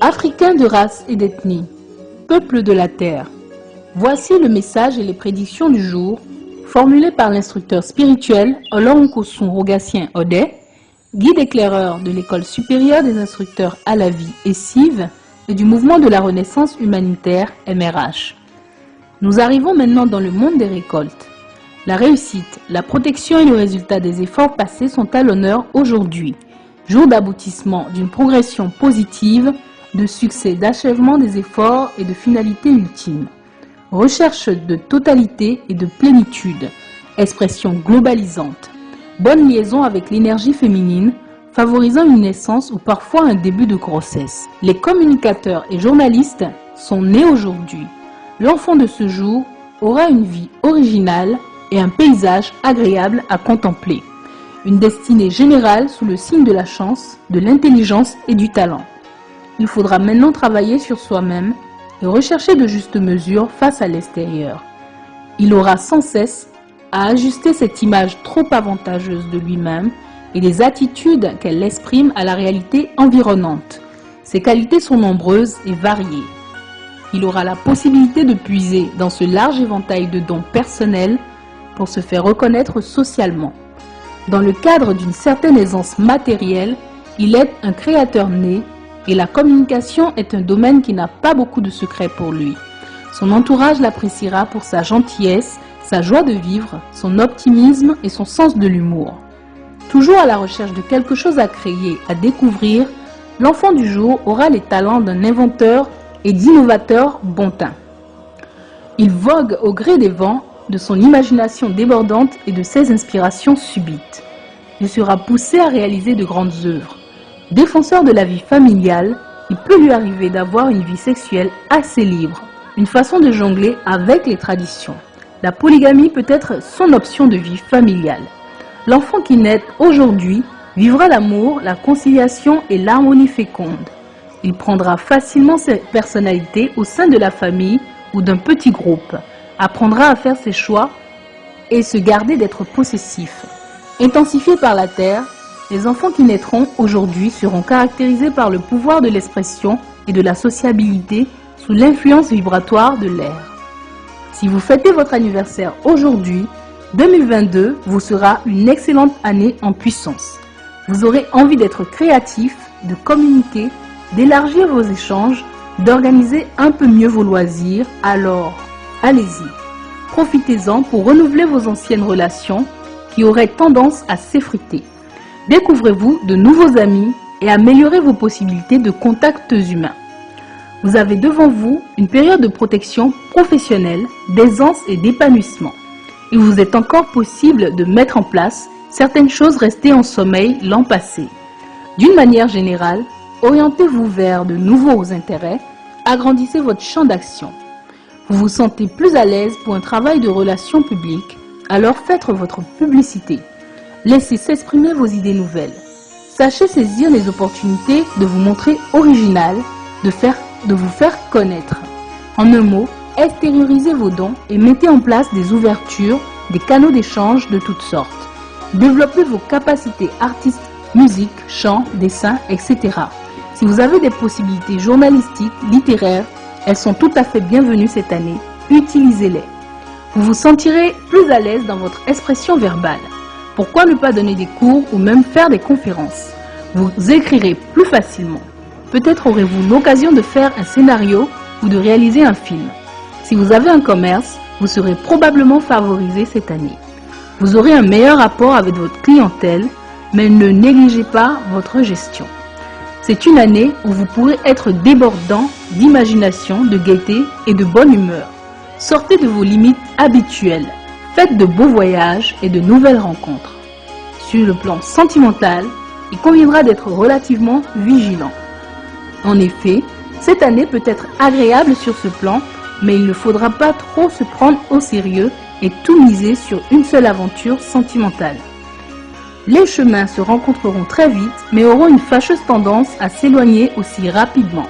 Africains de race et d'ethnie, peuple de la terre, voici le message et les prédictions du jour formulées par l'instructeur spirituel Olonkosun Rogatien Ode, guide éclaireur de l'école supérieure des instructeurs à la vie et CIV et du mouvement de la renaissance humanitaire MRH. Nous arrivons maintenant dans le monde des récoltes. La réussite, la protection et le résultat des efforts passés sont à l'honneur aujourd'hui, jour d'aboutissement d'une progression positive, de succès d'achèvement des efforts et de finalité ultime. Recherche de totalité et de plénitude, expression globalisante. Bonne liaison avec l'énergie féminine, favorisant une naissance ou parfois un début de grossesse. Les communicateurs et journalistes sont nés aujourd'hui. L'enfant de ce jour aura une vie originale et un paysage agréable à contempler. Une destinée générale sous le signe de la chance, de l'intelligence et du talent. Il faudra maintenant travailler sur soi-même et rechercher de justes mesures face à l'extérieur. Il aura sans cesse à ajuster cette image trop avantageuse de lui-même et des attitudes qu'elle exprime à la réalité environnante. Ses qualités sont nombreuses et variées. Il aura la possibilité de puiser dans ce large éventail de dons personnels pour se faire reconnaître socialement. Dans le cadre d'une certaine aisance matérielle, il est un créateur né et la communication est un domaine qui n'a pas beaucoup de secrets pour lui. Son entourage l'appréciera pour sa gentillesse, sa joie de vivre, son optimisme et son sens de l'humour. Toujours à la recherche de quelque chose à créer, à découvrir, l'enfant du jour aura les talents d'un inventeur et d'innovateur bon teint. Il vogue au gré des vents, de son imagination débordante et de ses inspirations subites. Il sera poussé à réaliser de grandes œuvres. Défenseur de la vie familiale, il peut lui arriver d'avoir une vie sexuelle assez libre, une façon de jongler avec les traditions. La polygamie peut être son option de vie familiale. L'enfant qui naît aujourd'hui vivra l'amour, la conciliation et l'harmonie féconde. Il prendra facilement ses personnalités au sein de la famille ou d'un petit groupe, apprendra à faire ses choix et se garder d'être possessif. Intensifiés par la terre, les enfants qui naîtront aujourd'hui seront caractérisés par le pouvoir de l'expression et de la sociabilité sous l'influence vibratoire de l'air. Si vous fêtez votre anniversaire aujourd'hui, 2022 vous sera une excellente année en puissance. Vous aurez envie d'être créatif, de communiquer, d'élargir vos échanges, d'organiser un peu mieux vos loisirs, alors allez-y. Profitez-en pour renouveler vos anciennes relations qui auraient tendance à s'effriter. Découvrez-vous de nouveaux amis et améliorez vos possibilités de contacts humains. Vous avez devant vous une période de protection professionnelle, d'aisance et d'épanouissement. Il vous est encore possible de mettre en place certaines choses restées en sommeil l'an passé. D'une manière générale, orientez-vous vers de nouveaux intérêts, agrandissez votre champ d'action. Vous vous sentez plus à l'aise pour un travail de relations publiques, alors faites votre publicité. Laissez s'exprimer vos idées nouvelles. Sachez saisir les opportunités de vous montrer original, de vous faire connaître. En un mot, extériorisez vos dons et mettez en place des ouvertures, des canaux d'échange de toutes sortes. Développez vos capacités artistiques, musique, chant, dessin, etc. Si vous avez des possibilités journalistiques, littéraires, elles sont tout à fait bienvenues cette année. Utilisez-les. Vous vous sentirez plus à l'aise dans votre expression verbale. Pourquoi ne pas donner des cours ou même faire des conférences? Vous écrirez plus facilement. Peut-être aurez-vous l'occasion de faire un scénario ou de réaliser un film. Si vous avez un commerce, vous serez probablement favorisé cette année. Vous aurez un meilleur rapport avec votre clientèle, mais ne négligez pas votre gestion. C'est une année où vous pourrez être débordant d'imagination, de gaieté et de bonne humeur. Sortez de vos limites habituelles. Faites de beaux voyages et de nouvelles rencontres. Sur le plan sentimental, il conviendra d'être relativement vigilant. En effet, cette année peut être agréable sur ce plan, mais il ne faudra pas trop se prendre au sérieux et tout miser sur une seule aventure sentimentale. Les chemins se rencontreront très vite, mais auront une fâcheuse tendance à s'éloigner aussi rapidement.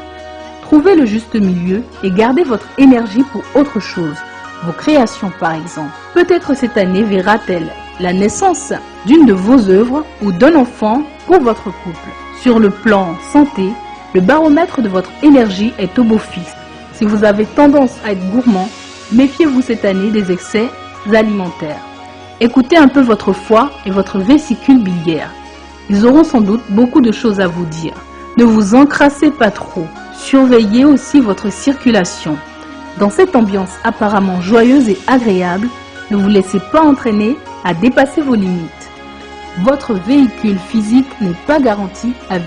Trouvez le juste milieu et gardez votre énergie pour autre chose. Vos créations par exemple. Peut-être cette année verra-t-elle la naissance d'une de vos œuvres ou d'un enfant pour votre couple. Sur le plan santé, Le baromètre de votre énergie est au beau fixe. Si vous avez tendance à être gourmand, méfiez-vous cette année des excès alimentaires. Écoutez un peu votre foie et votre vésicule biliaire. Ils auront sans doute beaucoup de choses à vous dire. Ne vous encrassez pas trop. Surveillez aussi votre circulation. Dans cette ambiance apparemment joyeuse et agréable, ne vous laissez pas entraîner à dépasser vos limites. Votre véhicule physique n'est pas garanti à vie.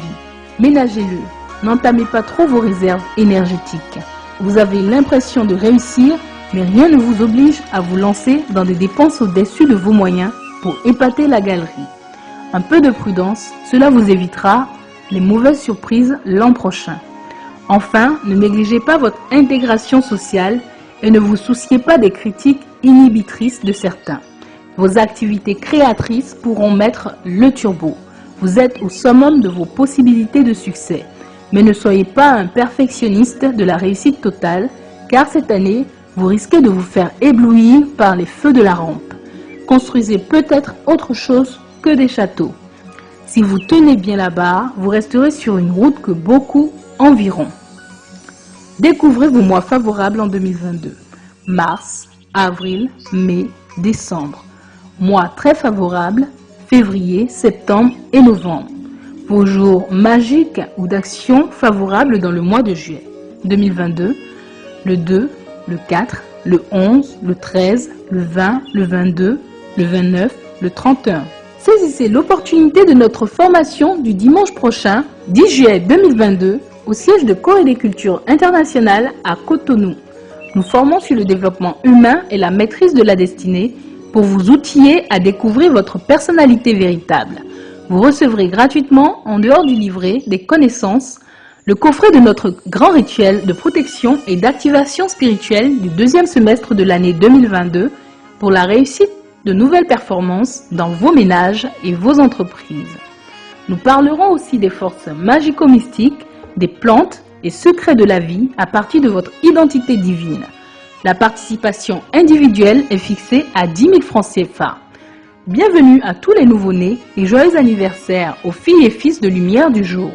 Ménagez-le. N'entamez pas trop vos réserves énergétiques. Vous avez l'impression de réussir, mais rien ne vous oblige à vous lancer dans des dépenses au-dessus de vos moyens pour épater la galerie. Un peu de prudence, cela vous évitera les mauvaises surprises l'an prochain. Enfin, ne négligez pas votre intégration sociale et ne vous souciez pas des critiques inhibitrices de certains. Vos activités créatrices pourront mettre le turbo. Vous êtes au summum de vos possibilités de succès. Mais ne soyez pas un perfectionniste de la réussite totale, car cette année, vous risquez de vous faire éblouir par les feux de la rampe. Construisez peut-être autre chose que des châteaux. Si vous tenez bien la barre, vous resterez sur une route que beaucoup envieront. Découvrez vos mois favorables en 2022. Mars, avril, mai, décembre. Mois très favorables, février, septembre et novembre. Vos jours magiques ou d'action favorables dans le mois de juillet 2022, le 2, le 4, le 11, le 13, le 20, le 22, le 29, le 31. Saisissez l'opportunité de notre formation du dimanche prochain, 10 juillet 2022, au siège de Corée des Cultures Internationales à Cotonou. Nous formons sur le développement humain et la maîtrise de la destinée pour vous outiller à découvrir votre personnalité véritable. Vous recevrez gratuitement, en dehors du livret, des connaissances, le coffret de notre grand rituel de protection et d'activation spirituelle du deuxième semestre de l'année 2022 pour la réussite de nouvelles performances dans vos ménages et vos entreprises. Nous parlerons aussi des forces magico-mystiques, des plantes et secrets de la vie à partir de votre identité divine. La participation individuelle est fixée à 10 000 francs CFA. Bienvenue à tous les nouveau-nés et joyeux anniversaire aux filles et fils de lumière du jour.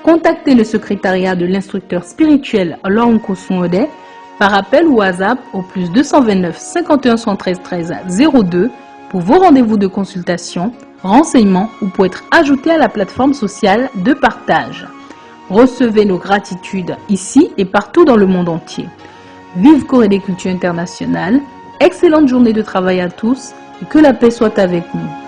Contactez le secrétariat de l'instructeur spirituel Olorunko Sonode par appel ou WhatsApp au plus 229 51 113 13 02 pour vos rendez-vous de consultation, renseignements ou pour être ajouté à la plateforme sociale de partage. Recevez nos gratitudes ici et partout dans le monde entier. Vive Corée des Cultures Internationales, excellente journée de travail à tous et que la paix soit avec nous.